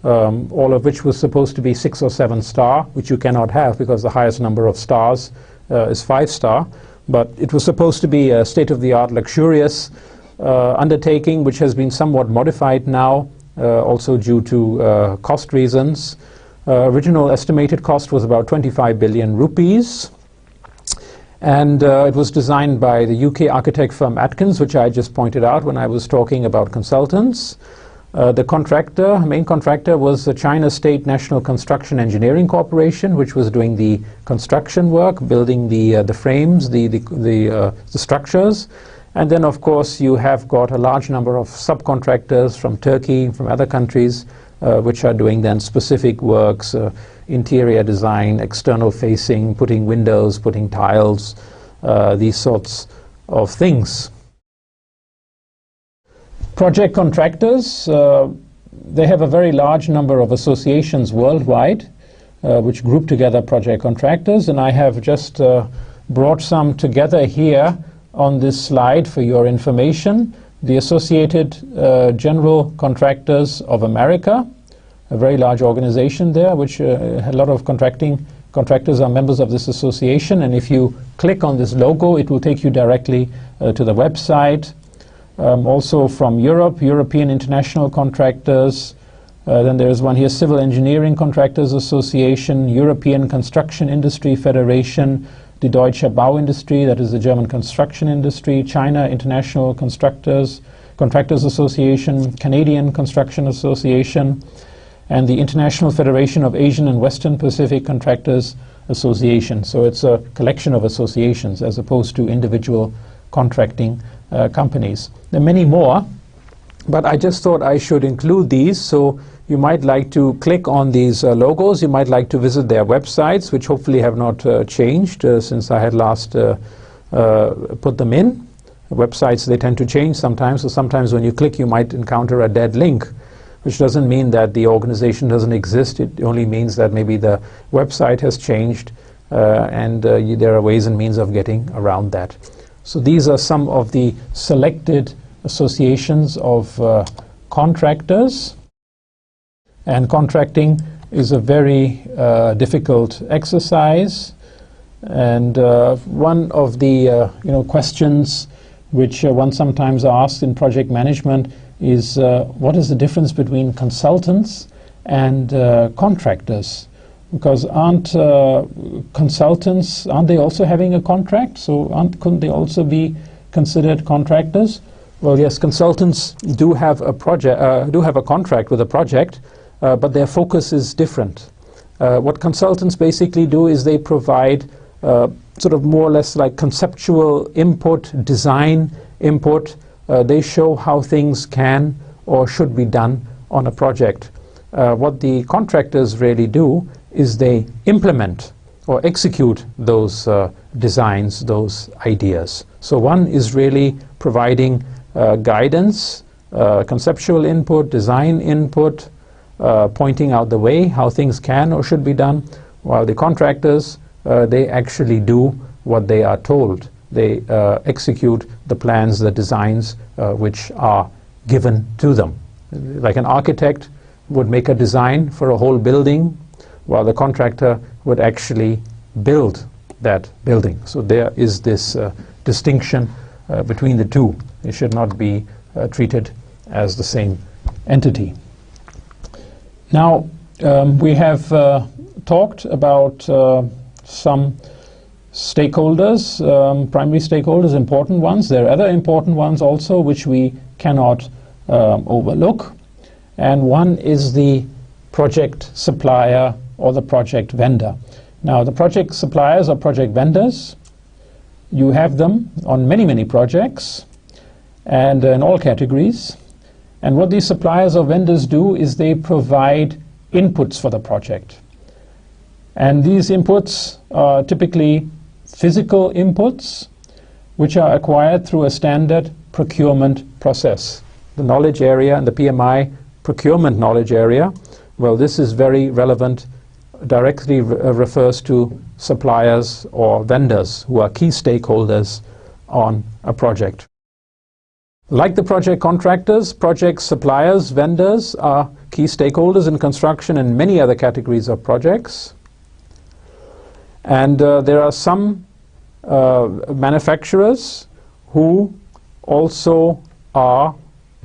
all of which was supposed to be 6 or 7 star, which you cannot have because the highest number of stars is 5 star. But it was supposed to be a state-of-the-art, luxurious undertaking, which has been somewhat modified now, also due to cost reasons. Original estimated cost was about 25 billion rupees. And it was designed by the UK architect firm Atkins, which I just pointed out when I was talking about consultants. The main contractor was the China State National Construction Engineering Corporation, which was doing the construction work, building the frames, the structures. And then, of course, you have got a large number of subcontractors from Turkey, from other countries, which are doing then specific works, interior design, external facing, putting windows, putting tiles, these sorts of things. Project contractors, they have a very large number of associations worldwide, which group together project contractors, and I have just brought some together here on this slide for your information. The Associated General Contractors of America, a very large organization there, which a lot of contractors are members of this association, and if you click on this logo, it will take you directly to the website. Also from Europe, European International Contractors. Then there's one here, Civil Engineering Contractors Association, European Construction Industry Federation, the Deutsche Bauindustrie, that is the German construction industry, China International Contractors Association, Canadian Construction Association, and the International Federation of Asian and Western Pacific Contractors Association. So it's a collection of associations as opposed to individual contracting companies. There are many more, but I just thought I should include these, so you might like to click on these logos. You might like to visit their websites, which hopefully have not changed since I had last put them in. Websites, they tend to change sometimes, so sometimes when you click you might encounter a dead link, which doesn't mean that the organization doesn't exist. It only means that maybe the website has changed and there are ways and means of getting around that. So these are some of the selected associations of contractors. And contracting is a very difficult exercise. And one of the questions which one sometimes asks in project management is what is the difference between consultants and contractors? Because aren't consultants, aren't they also having a contract? So couldn't they also be considered contractors? Well, yes, consultants do have a contract with a project, but their focus is different. What consultants basically do is they provide sort of more or less like conceptual input, design input. They show how things can or should be done on a project. What the contractors really do is they implement or execute those designs, those ideas. So one is really providing guidance, conceptual input, design input, pointing out the way, how things can or should be done, while the contractors, they actually do what they are told. They execute the plans, the designs which are given to them. Like an architect would make a design for a whole building, while the contractor would actually build that building. So there is this distinction between the two. They should not be treated as the same entity. Now, we have talked about some stakeholders, primary stakeholders, important ones. There are other important ones also which we cannot overlook. And one is the project supplier or the project vendor. Now, the project suppliers or project vendors, you have them on many, many projects and in all categories. And what these suppliers or vendors do is they provide inputs for the project. And these inputs are typically physical inputs which are acquired through a standard procurement process. The knowledge area and the PMI procurement knowledge area, well, this is very relevant, directly refers to suppliers or vendors who are key stakeholders on a project. Like the project contractors, project suppliers, vendors are key stakeholders in construction and many other categories of projects. And there are some manufacturers who also are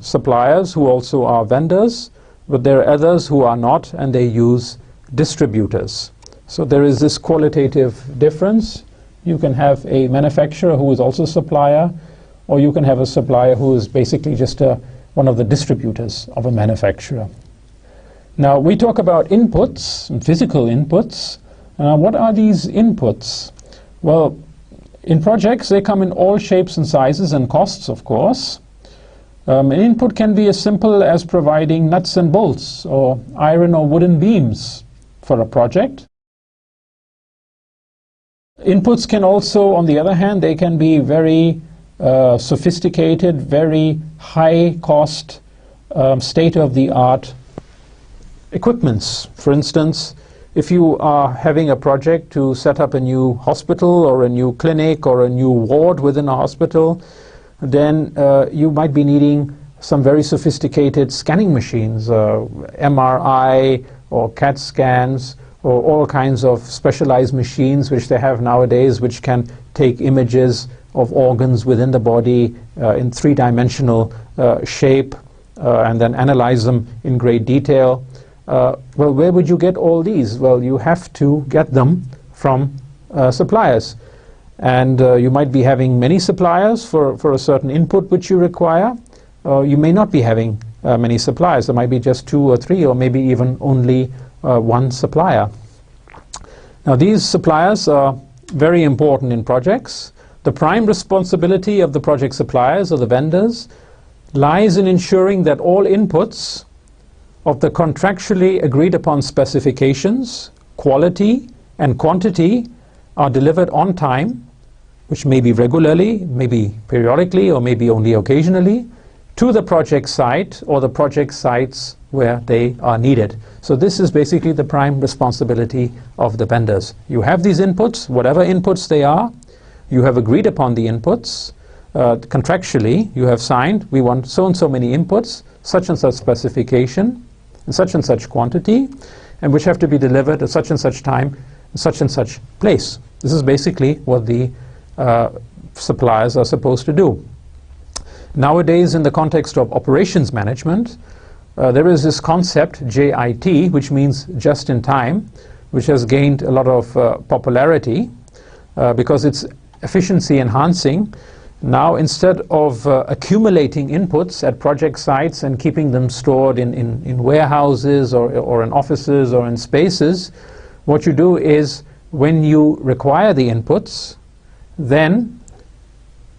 suppliers, who also are vendors, but there are others who are not, and they use distributors. So there is this qualitative difference. You can have a manufacturer who is also a supplier, or you can have a supplier who is basically just one of the distributors of a manufacturer. Now, we talk about inputs, physical inputs. What are these inputs? Well, in projects, they come in all shapes and sizes and costs, of course. An input can be as simple as providing nuts and bolts or iron or wooden beams for a project. Inputs can also, on the other hand, they can be very sophisticated, very high cost, state-of-the-art equipments. For instance, if you are having a project to set up a new hospital or a new clinic or a new ward within a hospital, then you might be needing some very sophisticated scanning machines, MRI or CAT scans, or all kinds of specialized machines which they have nowadays, which can take images of organs within the body in three-dimensional shape and then analyze them in great detail. Well, where would you get all these? Well, you have to get them from suppliers. And you might be having many suppliers for a certain input which you require. You may not be having many suppliers. There might be just 2 or 3 or maybe even only one supplier. Now, these suppliers are very important in projects. The prime responsibility of the project suppliers or the vendors lies in ensuring that all inputs of the contractually agreed upon specifications, quality and quantity are delivered on time, which may be regularly, maybe periodically, or maybe only occasionally, to the project site or the project sites where they are needed. So this is basically the prime responsibility of the vendors. You have these inputs, whatever inputs they are, you have agreed upon the inputs, contractually you have signed, we want so and so many inputs, such and such specification, and such quantity, and which have to be delivered at such and such time, such and such place. This is basically what the suppliers are supposed to do. Nowadays, in the context of operations management, there is this concept, JIT, which means just in time, which has gained a lot of popularity because it's efficiency enhancing. Now, instead of accumulating inputs at project sites and keeping them stored in warehouses or in offices or in spaces, what you do is when you require the inputs, then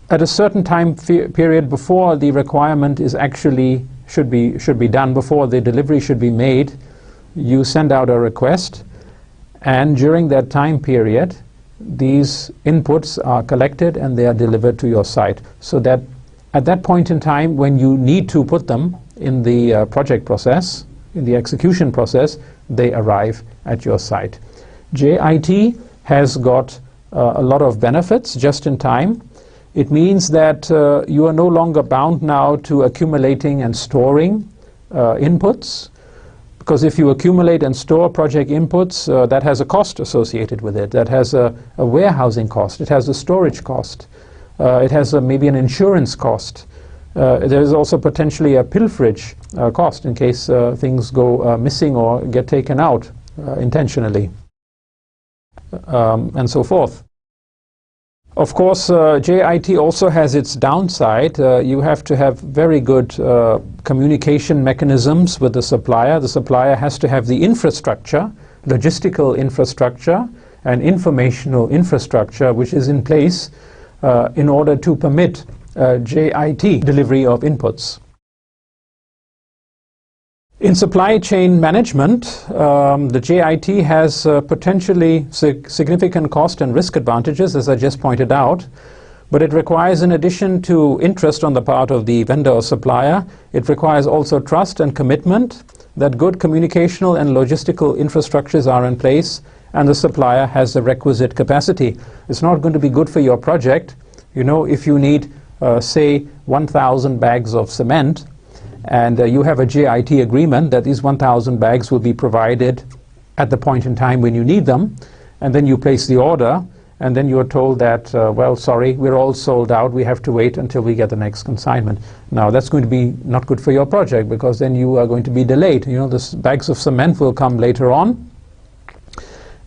at a certain time period before the requirement is actually should be done, before the delivery should be made, you send out a request, and during that time period these inputs are collected and they are delivered to your site, so that at that point in time when you need to put them in the project process, in the execution process, they arrive at your site. JIT has got a lot of benefits just in time. It means that you are no longer bound now to accumulating and storing inputs, because if you accumulate and store project inputs, that has a cost associated with it. That has a warehousing cost. It has a storage cost. It has maybe an insurance cost. There is also potentially a pilferage cost in case things go missing or get taken out intentionally. and so forth. Of course, JIT also has its downside. You have to have very good communication mechanisms with the supplier. The supplier has to have the infrastructure, logistical infrastructure and informational infrastructure which is in place in order to permit JIT delivery of inputs. In supply chain management, the JIT has potentially significant cost and risk advantages, as I just pointed out, but it requires, in addition to interest on the part of the vendor or supplier, it requires also trust and commitment that good communicational and logistical infrastructures are in place and the supplier has the requisite capacity. It's not going to be good for your project, you know, if you need, say, 1,000 bags of cement, and you have a JIT agreement that these 1,000 bags will be provided at the point in time when you need them, and then you place the order, and then you're told that, well, sorry, we're all sold out, we have to wait until we get the next consignment. Now, that's going to be not good for your project, because then you are going to be delayed. You know, the bags of cement will come later on,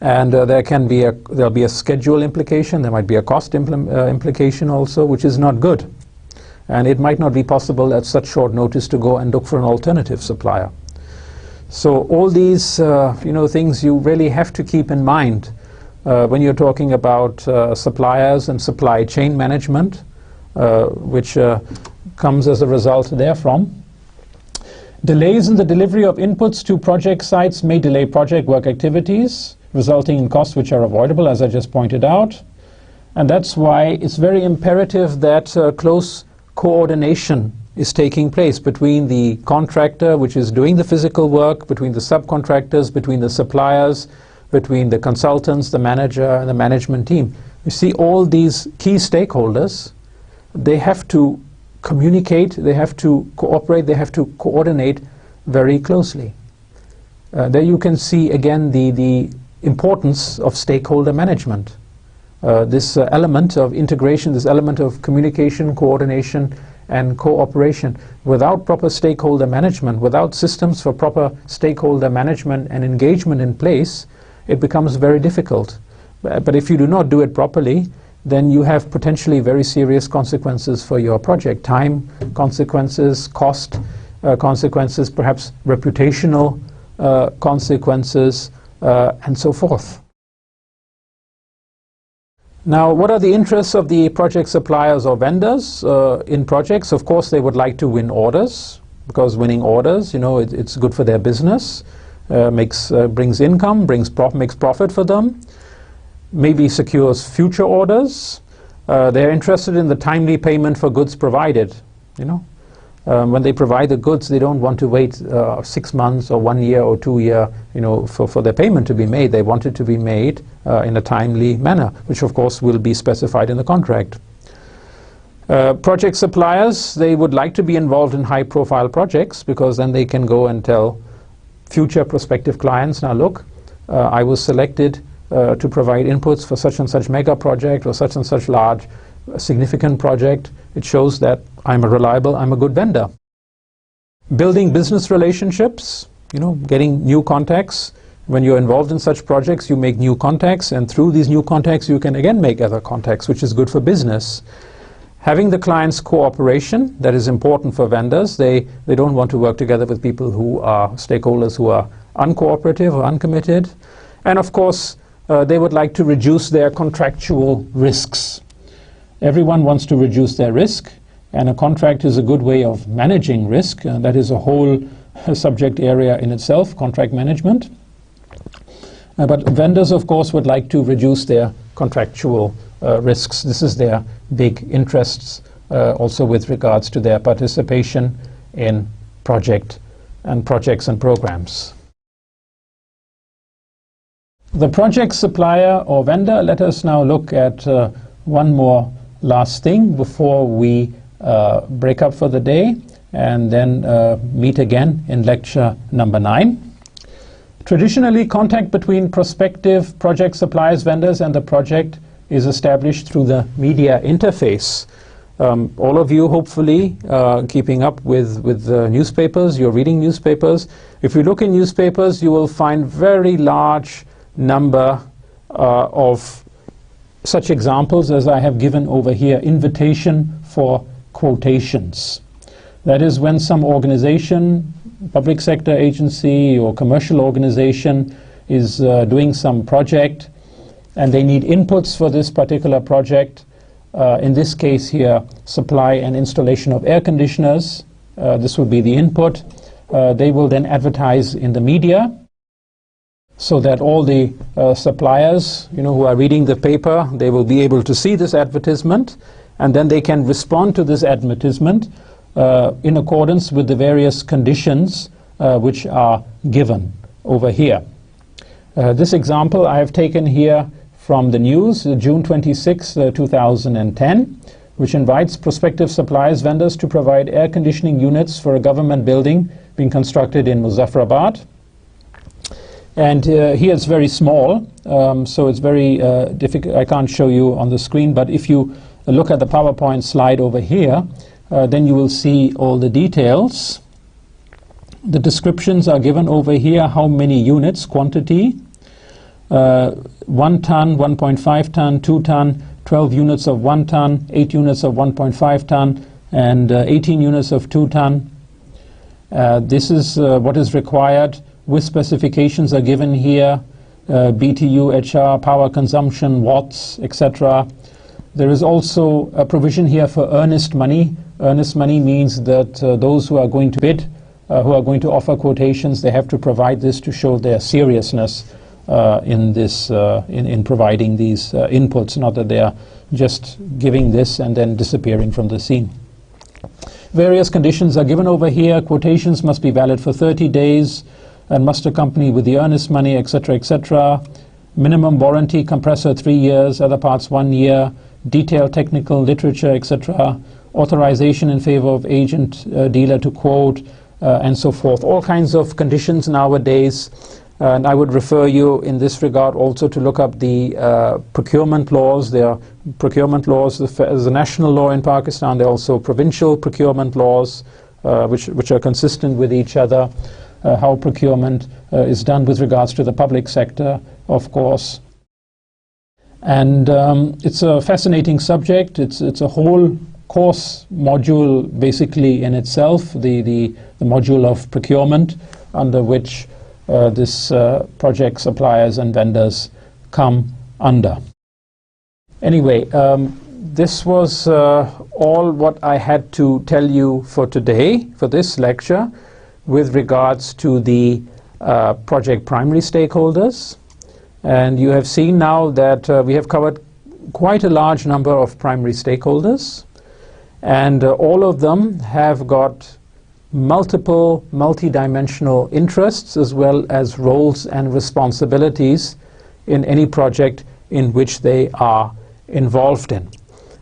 and there'll be a schedule implication, there might be a cost implication also, which is not good. And it might not be possible at such short notice to go and look for an alternative supplier. So all these things you really have to keep in mind when you're talking about suppliers and supply chain management, which comes as a result therefrom. Delays in the delivery of inputs to project sites may delay project work activities, resulting in costs which are avoidable, as I just pointed out. And that's why it's very imperative that close coordination is taking place between the contractor, which is doing the physical work, between the subcontractors, between the suppliers, between the consultants, the manager, and the management team. You see, all these key stakeholders, they have to communicate, they have to cooperate, they have to coordinate very closely. There you can see again the importance of stakeholder management. This element of integration, this element of communication, coordination, and cooperation. Without proper stakeholder management, without systems for proper stakeholder management and engagement in place, it becomes very difficult. But if you do not do it properly, then you have potentially very serious consequences for your project. Time consequences, cost consequences, perhaps reputational consequences, and so forth. Now, what are the interests of the project suppliers or vendors in projects? Of course, they would like to win orders, because winning orders, you know, it's good for their business, brings income, makes profit for them, maybe secures future orders. They're interested in the timely payment for goods provided, you know. When they provide the goods, they don't want to wait 6 months or 1 year or 2 years, you know, for their payment to be made. They want it to be made in a timely manner, which of course will be specified in the contract. Project suppliers, they would like to be involved in high-profile projects, because then they can go and tell future prospective clients, now look, I was selected to provide inputs for such and such mega project or such and such large significant project. It shows that I'm a good vendor. Building business relationships, you know, getting new contacts. When you're involved in such projects, you make new contacts, and through these new contacts you can again make other contacts, which is good for business. Having the client's cooperation, that is important for vendors. They don't want to work together with people who are stakeholders who are uncooperative or uncommitted. And of course, they would like to reduce their contractual risks. Everyone wants to reduce their risk, and a contract is a good way of managing risk. That is a whole subject area in itself, contract management. But vendors, of course, would like to reduce their contractual risks. This is their big interests, also with regards to their participation in projects and programs. The project supplier or vendor, let us now look at one more last thing before we break up for the day and then meet again in lecture number 9. Traditionally, contact between prospective project suppliers, vendors, and the project is established through the media interface. All of you, hopefully, keeping up with newspapers, you're reading newspapers. If you look in newspapers, you will find very large number of such examples as I have given over here: invitation for quotations. That is, when some organization, public sector agency or commercial organization is doing some project and they need inputs for this particular project. In this case here, supply and installation of air conditioners. This would be the input. They will then advertise in the media so that all the suppliers, who are reading the paper, they will be able to see this advertisement, and then they can respond to this advertisement in accordance with the various conditions which are given over here. This example I have taken here from the news, June 26, 2010, which invites prospective suppliers, vendors to provide air conditioning units for a government building being constructed in Muzaffarabad. And here it's very small, so it's very difficult. I can't show you on the screen, but if you look at the PowerPoint slide over here, then you will see all the details. The descriptions are given over here: how many units, quantity, 1 ton, 1.5 ton, 2 ton, 12 units of 1 ton, 8 units of 1.5 ton, and 18 units of 2 ton. This is what is required. With specifications are given here: BTU, HR, power consumption, watts, etc. There is also a provision here for earnest money. Earnest money means that those who are going to bid, who are going to offer quotations, they have to provide this to show their seriousness in providing these inputs, not that they are just giving this and then disappearing from the scene. Various conditions are given over here. Quotations must be valid for 30 days and must accompany with the earnest money, etc., etc. Minimum warranty: compressor 3 years, other parts 1 year, detailed technical literature, etc. Authorization in favor of agent, dealer to quote, and so forth. All kinds of conditions nowadays. And I would refer you in this regard also to look up the procurement laws. There are procurement laws. There's a national law in Pakistan. There are also provincial procurement laws which are consistent with each other. How procurement is done with regards to the public sector, of course. And it's a fascinating subject. It's a whole course module basically in itself, the module of procurement, under which this project suppliers and vendors come under. Anyway, this was all what I had to tell you for today, for this lecture, with regards to the project primary stakeholders. And you have seen now that we have covered quite a large number of primary stakeholders, and all of them have got multiple, multi-dimensional interests as well as roles and responsibilities in any project in which they are involved in.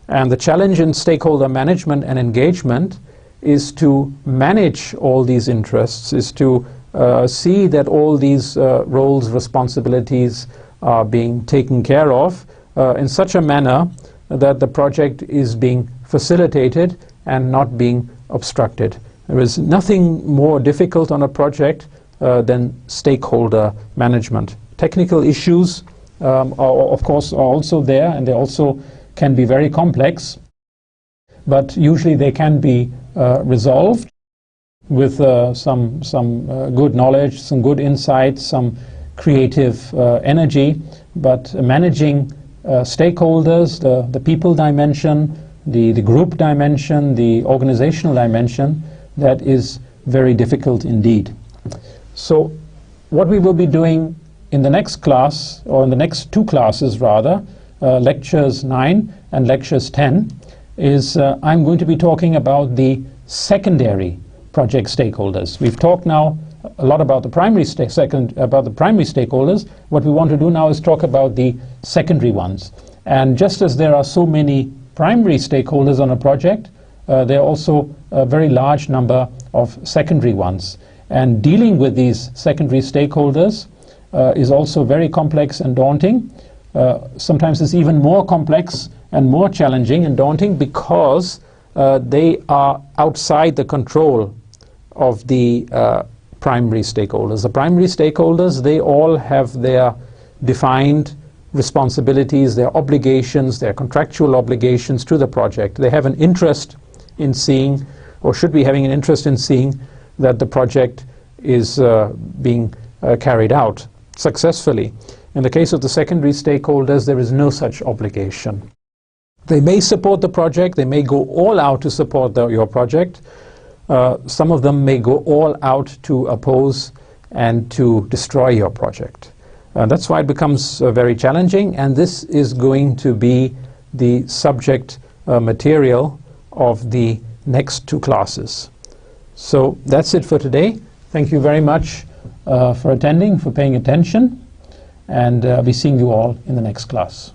And the challenge in stakeholder management and engagement is to manage all these interests, is to see that all these roles, responsibilities are being taken care of in such a manner that the project is being facilitated and not being obstructed. There is nothing more difficult on a project than stakeholder management. Technical issues of course are also there, and they also can be very complex, but usually they can be resolved with some good knowledge, some good insights, some creative energy. But managing stakeholders, the people dimension, the group dimension, the organizational dimension, that is very difficult indeed. So what we will be doing in the next class, or in the next two classes rather, lectures 9 and lectures 10, is I'm going to be talking about the secondary project stakeholders. We've talked now a lot about the primary stakeholders. What we want to do now is talk about the secondary ones. And just as there are so many primary stakeholders on a project, there are also a very large number of secondary ones. And dealing with these secondary stakeholders is also very complex and daunting. Sometimes it's even more complex and more challenging and daunting because they are outside the control of the primary stakeholders. The primary stakeholders, they all have their defined responsibilities, their obligations, their contractual obligations to the project. They have an interest in seeing, or should be having an interest in seeing, that the project is being carried out successfully. In the case of the secondary stakeholders, there is no such obligation. They may support the project, they may go all out to support your project. Some of them may go all out to oppose and to destroy your project. That's why it becomes very challenging, and this is going to be the subject material of the next two classes. So that's it for today. Thank you very much for attending, for paying attention, and I'll be seeing you all in the next class.